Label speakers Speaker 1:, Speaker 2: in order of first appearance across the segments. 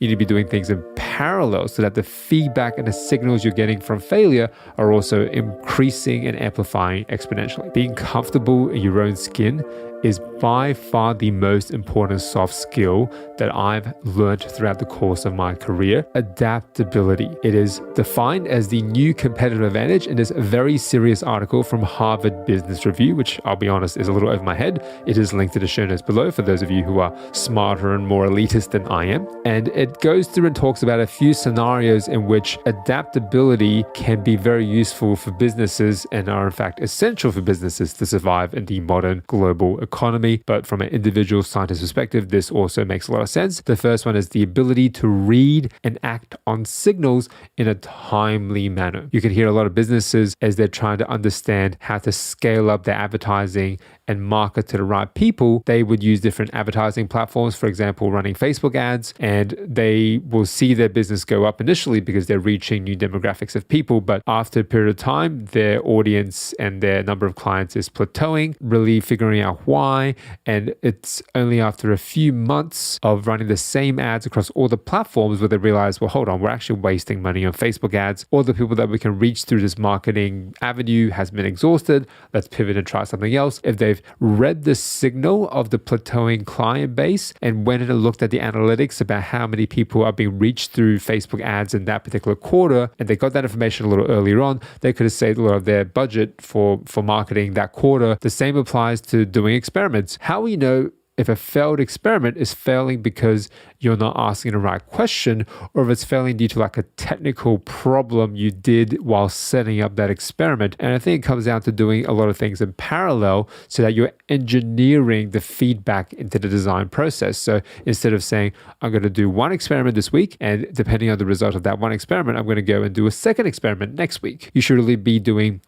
Speaker 1: You need to be doing things in parallel so that the feedback and the signals you're getting from failure are also increasing and amplifying exponentially. Being comfortable in your own skin is by far the most important soft skill that I've learned throughout the course of my career. Adaptability. It is defined as the new competitive advantage in this very serious article from Harvard Business Review, which I'll be honest is a little over my head. It is linked to the show notes below for those of you who are smarter and more elitist than I am. And it goes through and talks about a few scenarios in which adaptability can be very useful for businesses and are in fact essential for businesses to survive in the modern global economy. But from an individual scientist perspective, this also makes a lot of sense. The first one is the ability to read and act on signals in a timely manner. You can hear a lot of businesses as they're trying to understand how to scale up their advertising and market to the right people. They would use different advertising platforms, for example, running Facebook ads, and they will see their business go up initially because they're reaching new demographics of people. But after a period of time, their audience and their number of clients is plateauing, really figuring out why. And it's only after a few months of running the same ads across all the platforms where they realize, well, hold on, we're actually wasting money on Facebook ads. All the people that we can reach through this marketing avenue has been exhausted. Let's pivot and try something else. If they've read the signal of the plateauing client base and went and looked at the analytics about how many people are being reached through Facebook ads in that particular quarter, and they got that information a little earlier on, they could have saved a lot of their budget for marketing that quarter. The same applies to doing experiments. How we know if a failed experiment is failing because you're not asking the right question, or if it's failing due to like a technical problem you did while setting up that experiment. And I think it comes down to doing a lot of things in parallel so that you're engineering the feedback into the design process. So instead of saying, I'm going to do one experiment this week, and depending on the result of that one experiment, I'm going to go and do a second experiment next week. You should really be doing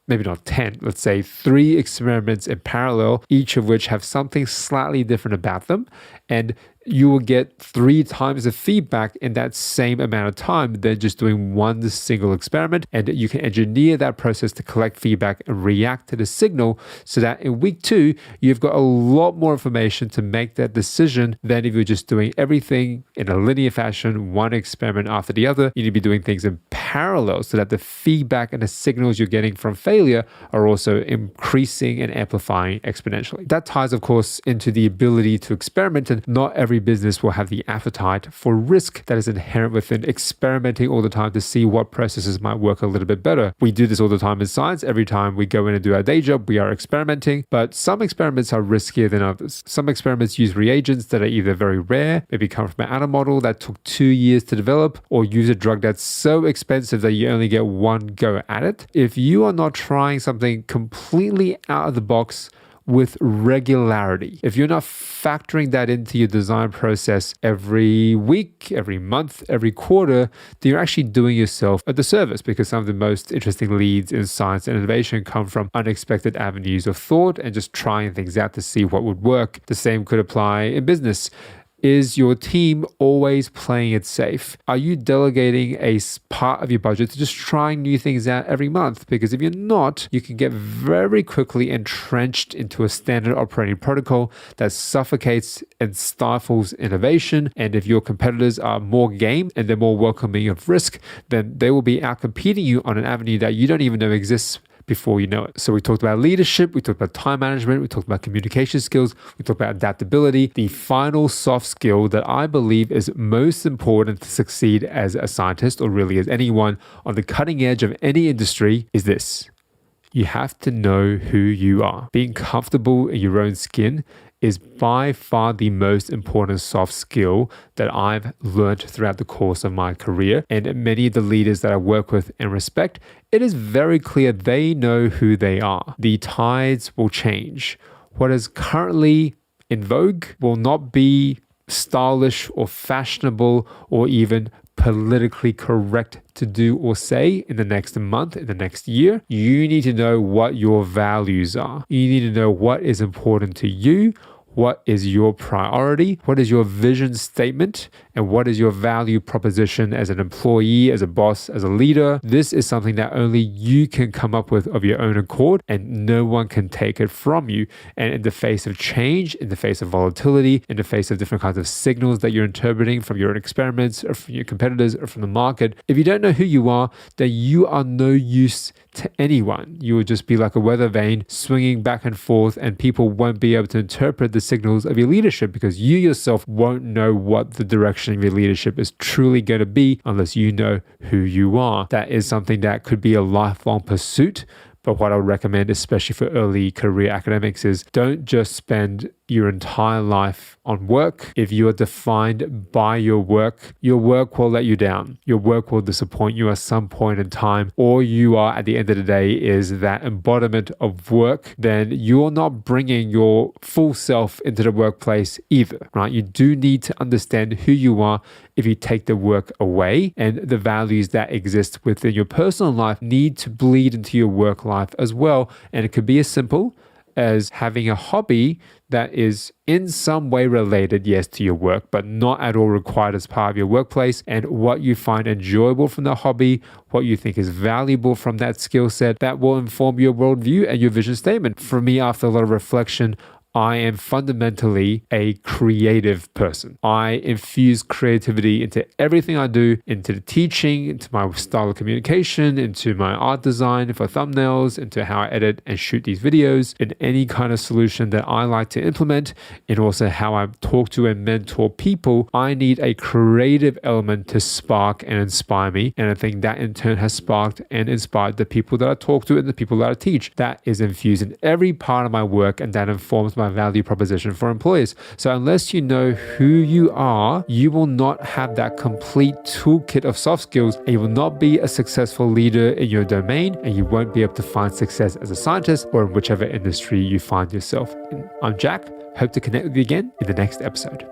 Speaker 1: maybe not 10, let's say 3 experiments in parallel, each of which have something slightly different about them. And you will get 3 times the feedback in that same amount of time than just doing one single experiment. And you can engineer that process to collect feedback and react to the signal so that in week 2, you've got a lot more information to make that decision than if you're just doing everything in a linear fashion, one experiment after the other. You need to be doing things in parallel so that the feedback and the signals you're getting from failure are also increasing and amplifying exponentially. That ties, of course, into the ability to experiment, and not every business will have the appetite for risk that is inherent within experimenting all the time to see what processes might work a little bit better. We do this all the time in science. Every time we go in and do our day job, we are experimenting, but some experiments are riskier than others. Some experiments use reagents that are either very rare, maybe come from an animal model that took 2 years to develop, or use a drug that's so expensive that you only get one go at it. If you are not trying something completely out of the box with regularity, if you're not factoring that into your design process every week, every month, every quarter, then you're actually doing yourself a disservice, because some of the most interesting leads in science and innovation come from unexpected avenues of thought and just trying things out to see what would work. The same could apply in business. Is your team always playing it safe? Are you delegating a part of your budget to just trying new things out every month? Because if you're not, you can get very quickly entrenched into a standard operating protocol that suffocates and stifles innovation. And if your competitors are more game and they're more welcoming of risk, then they will be outcompeting you on an avenue that you don't even know exists before you know it. So we talked about leadership, we talked about time management, we talked about communication skills, we talked about adaptability. The final soft skill that I believe is most important to succeed as a scientist, or really as anyone on the cutting edge of any industry, is this. You have to know who you are. Being comfortable in your own skin is by far the most important soft skill that I've learned throughout the course of my career. And many of the leaders that I work with and respect, it is very clear they know who they are. The tides will change. What is currently in vogue will not be stylish or fashionable or even politically correct to do or say in the next month, in the next year. You need to know what your values are. You need to know what is important to you. What is your priority? What is your vision statement? and what is your value proposition as an employee, as a boss, as a leader. This is something that only you can come up with of your own accord, and no one can take it from you. And in the face of change, in the face of volatility, in the face of different kinds of signals that you're interpreting from your own experiments or from your competitors or from the market, if you don't know who you are, then you are no use to anyone. You will just be like a weather vane swinging back and forth, and people won't be able to interpret the signals of your leadership because you yourself won't know what the direction of your leadership is truly going to be unless you know who you are. That is something that could be a lifelong pursuit. But what I would recommend, especially for early career academics, is don't just spend your entire life on work. If you are defined by your work will let you down. Your work will disappoint you at some point in time. Or you are, at the end of the day, is that embodiment of work, then you're not bringing your full self into the workplace either, right? You do need to understand who you are if you take the work away, and the values that exist within your personal life need to bleed into your work life as well. And it could be as simple as having a hobby that is in some way related, yes, to your work, but not at all required as part of your workplace. And what you find enjoyable from the hobby, what you think is valuable from that skill set, that will inform your worldview and your vision statement. For me, after a lot of reflection, I am fundamentally a creative person. I infuse creativity into everything I do, into the teaching, into my style of communication, into my art design for thumbnails, into how I edit and shoot these videos, in any kind of solution that I like to implement, and also how I talk to and mentor people. I need a creative element to spark and inspire me. And I think that in turn has sparked and inspired the people that I talk to and the people that I teach. That is infused in every part of my work, and that informs my value proposition for employees. So unless you know who you are, you will not have that complete toolkit of soft skills, and you will not be a successful leader in your domain, and you won't be able to find success as a scientist or in whichever industry you find yourself in. I'm Jack. Hope to connect with you again in the next episode.